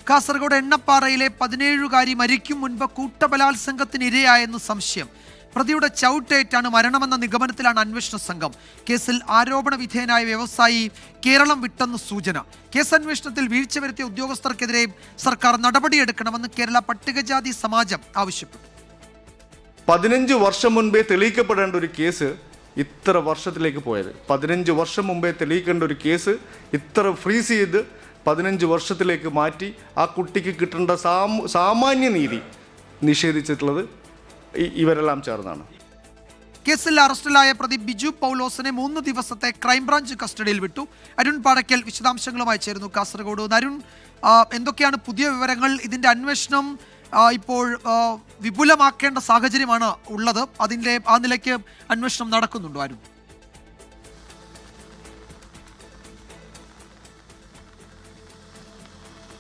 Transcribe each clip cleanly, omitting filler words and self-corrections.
കാസർഗോഡ് എണ്ണപ്പാറയിലെ 17-കാരി മരിക്കും മുൻപ് കൂട്ടബലാത്സംഗത്തിന് ഇരയായെന്ന് സംശയം. പ്രതിയുടെ ചവിട്ടേറ്റാണ് മരണമെന്ന നിഗമനത്തിലാണ് അന്വേഷണ സംഘം. കേസിൽ ആരോപണ വിധേയനായ വ്യവസായി കേരളം വിട്ടെന്ന് സൂചന. കേസ് അന്വേഷണത്തിൽ വീഴ്ച വരുത്തിയ ഉദ്യോഗസ്ഥർക്കെതിരെ സർക്കാർ നടപടിയെടുക്കണമെന്ന് കേരള പട്ടികജാതി സമാജം ആവശ്യപ്പെട്ടു. 15 വർഷം മുൻപേ തെളിയിക്കപ്പെടേണ്ട ഒരു കേസ് ഇത്ര വർഷത്തിലേക്ക് പോയത്. 15 വർഷം മുമ്പേ തെളിയിക്കേണ്ട ഒരു കേസ് ഇത്ര ഫ്രീസ് ചെയ്ത് 15 വർഷത്തിലേക്ക് മാറ്റി ആ കുട്ടിക്ക് കിട്ടേണ്ട സാമാന്യ നീതി നിഷേധിച്ചിട്ടുള്ളത് ഇവരെല്ലാം ചേർന്നാണ്. കേസിൽ അറസ്റ്റിലായ പ്രതി ബിജു പൗലോസിനെ 3 ദിവസത്തെ ക്രൈംബ്രാഞ്ച് കസ്റ്റഡിയിൽ വിട്ടു. അരുൺ പാടയ്ക്കൽ വിശദാംശങ്ങളുമായി ചേരുന്നു കാസർഗോഡ്. അരുൺ, എന്തൊക്കെയാണ് പുതിയ വിവരങ്ങൾ? ഇതിന്റെ അന്വേഷണം ഇപ്പോൾ വിപുലമാക്കേണ്ട സാഹചര്യമാണ് ഉള്ളത്. അതിൻ്റെ ആ നിലയ്ക്ക് അന്വേഷണം നടക്കുന്നുണ്ടോ അരുൺ?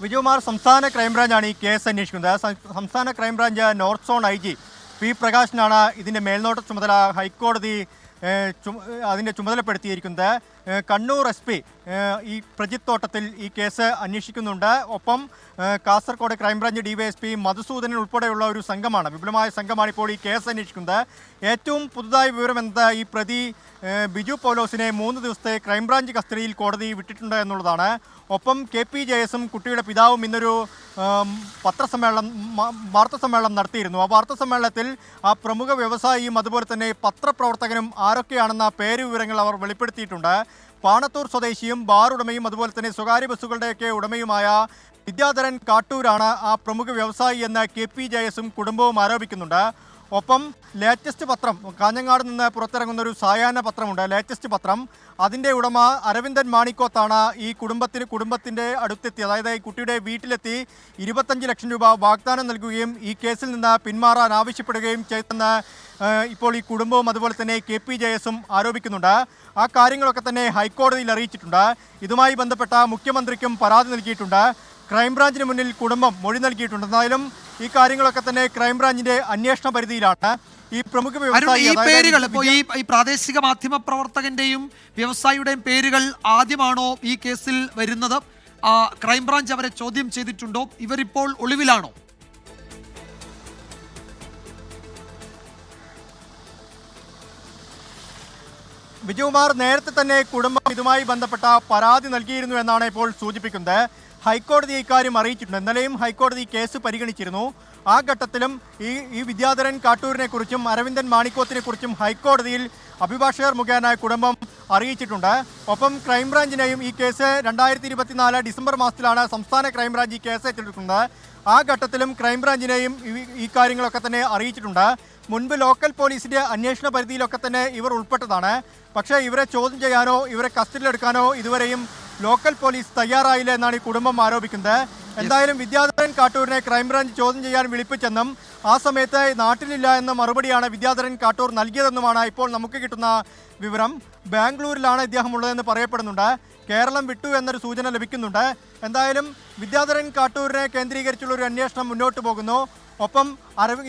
വിജയകുമാർ, സംസ്ഥാന ക്രൈംബ്രാഞ്ചാണ് ഈ കേസ് അന്വേഷിക്കുന്നത്. സംസ്ഥാന ക്രൈംബ്രാഞ്ച് നോർത്ത് സോൺ IG പി പ്രകാശനാണ് ഇതിൻ്റെ മേൽനോട്ട ചുമതല ഹൈക്കോടതി അതിൻ്റെ ചുമതലപ്പെടുത്തിയിരിക്കുന്നത്. കണ്ണൂർ SP ഈ പ്രജിത്ത് തോട്ടത്തിൽ ഈ കേസ് അന്വേഷിക്കുന്നുണ്ട്. ഒപ്പം കാസർഗോഡ് ക്രൈംബ്രാഞ്ച് DYSP മധുസൂദനൻ ഉൾപ്പെടെയുള്ള ഒരു സംഘമാണ്, വിപുലമായ സംഘമാണ് ഇപ്പോൾ ഈ കേസ് അന്വേഷിക്കുന്നത്. ഏറ്റവും പുതുതായ വിവരം എന്നത് ഈ പ്രതി ബിജു പൗലോസിനെ 3 ദിവസത്തെ ക്രൈംബ്രാഞ്ച് കസ്റ്റഡിയിൽ കോടതി വിട്ടിട്ടുണ്ട് എന്നുള്ളതാണ്. ഒപ്പം KPJS കുട്ടിയുടെ പിതാവും ഇന്നൊരു വാർത്താസമ്മേളനം നടത്തിയിരുന്നു. ആ വാർത്താസമ്മേളനത്തിൽ ആ പ്രമുഖ വ്യവസായിയും അതുപോലെ തന്നെ പത്രപ്രവർത്തകനും ആരൊക്കെയാണെന്ന പേര് വിവരങ്ങൾ അവർ വെളിപ്പെടുത്തിയിട്ടുണ്ട്. പാണത്തൂർ സ്വദേശിയും ബാർ ഉടമയും അതുപോലെ തന്നെ സ്വകാര്യ ബസ്സുകളുടെയൊക്കെ ഉടമയുമായ വിദ്യാധരൻ കാട്ടൂരാണ് ആ പ്രമുഖ വ്യവസായി എന്ന് KPJS കുടുംബവും ആരോപിക്കുന്നുണ്ട്. ഒപ്പം ലേറ്റസ്റ്റ് പത്രം, കാഞ്ഞങ്ങാട് നിന്ന് പുറത്തിറങ്ങുന്ന ഒരു സായാഹ്ന പത്രമുണ്ട്, ലേറ്റസ്റ്റ് പത്രം. അതിൻ്റെ ഉടമ അരവിന്ദൻ മാണിക്കോത്താണ് ഈ കുടുംബത്തിൻ്റെ അടുത്തെത്തി, അതായത് ഈ കുട്ടിയുടെ വീട്ടിലെത്തി 25 ലക്ഷം രൂപ വാഗ്ദാനം നൽകുകയും ഈ കേസിൽ നിന്ന് പിന്മാറാൻ ആവശ്യപ്പെടുകയും ചെയ്തെന്ന് ഇപ്പോൾ ഈ കുടുംബവും അതുപോലെ തന്നെ KPJS ആരോപിക്കുന്നുണ്ട്. ആ കാര്യങ്ങളൊക്കെ തന്നെ ഹൈക്കോടതിയിൽ അറിയിച്ചിട്ടുണ്ട്. ഇതുമായി ബന്ധപ്പെട്ട മുഖ്യമന്ത്രിക്കും പരാതി നൽകിയിട്ടുണ്ട്. ക്രൈംബ്രാഞ്ചിന് മുന്നിൽ കുടുംബം മൊഴി നൽകിയിട്ടുണ്ട്. എന്തായാലും ഈ കാര്യങ്ങളൊക്കെ തന്നെ ക്രൈംബ്രാഞ്ചിന്റെ അന്വേഷണ പരിധിയിലാണ്. ഈ പ്രമുഖ വ്യവസായി ഈ പ്രാദേശിക മാധ്യമ പ്രവർത്തകന്റെയും വ്യവസായിയുടെയും പേരുകൾ ആദ്യമാണോ ഈ കേസിൽ വരുന്നത്? ക്രൈംബ്രാഞ്ച് അവരെ ചോദ്യം ചെയ്തിട്ടുണ്ടോ? ഇവരിപ്പോൾ ഒളിവിലാണോ? വിജയകുമാർ, നേരത്തെ തന്നെ കുടുംബം ഇതുമായി ബന്ധപ്പെട്ട പരാതി നൽകിയിരുന്നു എന്നാണ് ഇപ്പോൾ സൂചിപ്പിക്കുന്നത്. ഹൈക്കോടതി ഇക്കാര്യം അറിയിച്ചിട്ടുണ്ട്. ഇന്നലെയും ഹൈക്കോടതി കേസ് പരിഗണിച്ചിരുന്നു. ആ ഘട്ടത്തിലും ഈ വിദ്യാധരൻ കാട്ടൂരിനെ കുറിച്ചും അരവിന്ദൻ മാണിക്കോത്തിനെ കുറിച്ചും ഹൈക്കോടതിയിൽ അഭിഭാഷകർ മുഖേന കുടുംബം അറിയിച്ചിട്ടുണ്ട്. ഒപ്പം ക്രൈംബ്രാഞ്ചിനെയും ഈ കേസ് 2024 ഡിസംബർ മാസത്തിലാണ് സംസ്ഥാന ക്രൈംബ്രാഞ്ച് ഈ കേസ് ഏറ്റെടുക്കുന്നത്. ആ ഘട്ടത്തിലും ക്രൈംബ്രാഞ്ചിനെയും ഈ കാര്യങ്ങളൊക്കെ തന്നെ അറിയിച്ചിട്ടുണ്ട്. മുൻപ് ലോക്കൽ പോലീസിൻ്റെ അന്വേഷണ പരിധിയിലൊക്കെ തന്നെ ഇവർ ഉൾപ്പെട്ടതാണ്. പക്ഷേ ഇവരെ ചോദ്യം ചെയ്യാനോ ഇവരെ കസ്റ്റഡിയിലെടുക്കാനോ ഇതുവരെയും ലോക്കൽ പോലീസ് തയ്യാറായില്ല എന്നാണ് ഈ കുടുംബം ആരോപിക്കുന്നത്. എന്തായാലും വിദ്യാധരൻ കാട്ടൂരിനെ ക്രൈംബ്രാഞ്ച് ചോദ്യം ചെയ്യാൻ വിളിപ്പിച്ചെന്നും ആ സമയത്ത് നാട്ടിലില്ല എന്ന മറുപടിയാണ് വിദ്യാധരൻ കാട്ടൂർ നൽകിയതെന്നുമാണ് ഇപ്പോൾ നമുക്ക് കിട്ടുന്ന വിവരം. ബാംഗ്ലൂരിലാണ് ഇദ്ദേഹം ഉള്ളതെന്ന് പറയപ്പെടുന്നുണ്ട്. കേരളം വിട്ടു എന്നൊരു സൂചന ലഭിക്കുന്നുണ്ട്. എന്തായാലും വിദ്യാധരൻ കാട്ടൂരിനെ കേന്ദ്രീകരിച്ചുള്ള ഒരു അന്വേഷണം മുന്നോട്ട് പോകുന്നു. ഒപ്പം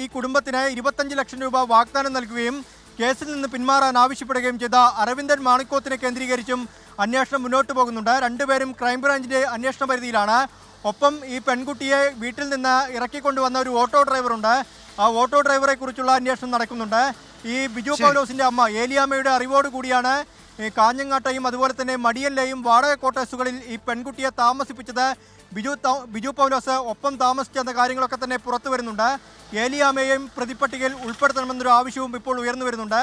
ഈ കുടുംബത്തിന് 25 ലക്ഷം രൂപ വാഗ്ദാനം നൽകുകയും കേസിൽ നിന്ന് പിന്മാറാൻ ആവശ്യപ്പെടുകയും ചെയ്ത അരവിന്ദൻ മാണിക്കോത്തിനെ കേന്ദ്രീകരിച്ചും അന്വേഷണം മുന്നോട്ട് പോകുന്നുണ്ട്. രണ്ടുപേരും ക്രൈംബ്രാഞ്ചിൻ്റെ അന്വേഷണ പരിധിയിലാണ്. ഒപ്പം ഈ പെൺകുട്ടിയെ വീട്ടിൽ നിന്ന് ഇറക്കിക്കൊണ്ടുവന്ന ഒരു ഓട്ടോ ഡ്രൈവറുണ്ട്. ആ ഓട്ടോ ഡ്രൈവറെ കുറിച്ചുള്ള അന്വേഷണം നടക്കുന്നുണ്ട്. ഈ ബിജു പൗലോസിൻ്റെ അമ്മ ഏലിയാമ്മയുടെ അറിവോട് കൂടിയാണ് കാഞ്ഞങ്ങാട്ടെയും അതുപോലെ തന്നെ മടിയനിലെയും വാടക ക്വാർട്ടേഴ്സുകളിൽ ഈ പെൺകുട്ടിയെ താമസിപ്പിച്ചത്. ബിജു പൗലോസ് ഒപ്പം താമസിച്ചെന്ന കാര്യങ്ങളൊക്കെ തന്നെ പുറത്തു വരുന്നുണ്ട്. ഏലിയാമ്മയെയും പ്രതിപ്പട്ടികയിൽ ഉൾപ്പെടുത്തണമെന്നൊരു ആവശ്യവും ഇപ്പോൾ ഉയർന്നു വരുന്നുണ്ട്.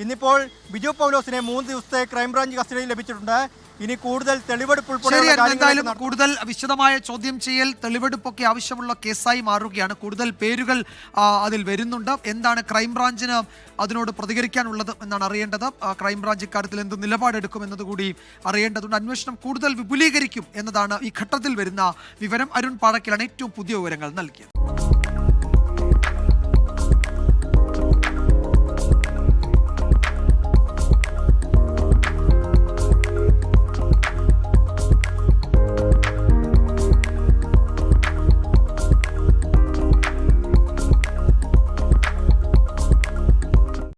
ഇന്നിപ്പോൾ ബിജു പൗലോസിനെ 3 ദിവസത്തെ ക്രൈംബ്രാഞ്ച് കസ്റ്റഡിയിൽ ലഭിച്ചിട്ടുണ്ട്. ഇനി കൂടുതൽ തെളിവെടുപ്പ് ഉൾപ്പെടെ കൂടുതൽ വിശദമായ ചോദ്യം ചെയ്യൽ, തെളിവെടുപ്പൊക്കെ ആവശ്യമുള്ള കേസായി മാറുകയാണ്. കൂടുതൽ പേരുകൾ അതിൽ വരുന്നുണ്ട്. എന്താണ് ക്രൈംബ്രാഞ്ചിന് അതിനോട് പ്രതികരിക്കാനുള്ളത് എന്നാണ് അറിയേണ്ടത്. ക്രൈംബ്രാഞ്ച് ഇക്കാര്യത്തിൽ എന്ത് നിലപാടെടുക്കും എന്നതുകൂടി അറിയേണ്ടതുണ്ട്. അന്വേഷണം കൂടുതൽ വിപുലീകരിക്കും എന്നതാണ് ഈ ഘട്ടത്തിൽ വരുന്ന വിവരം. അരുൺ പാടയ്ക്കലാണ് ഏറ്റവും പുതിയ വിവരങ്ങൾ നൽകിയത്.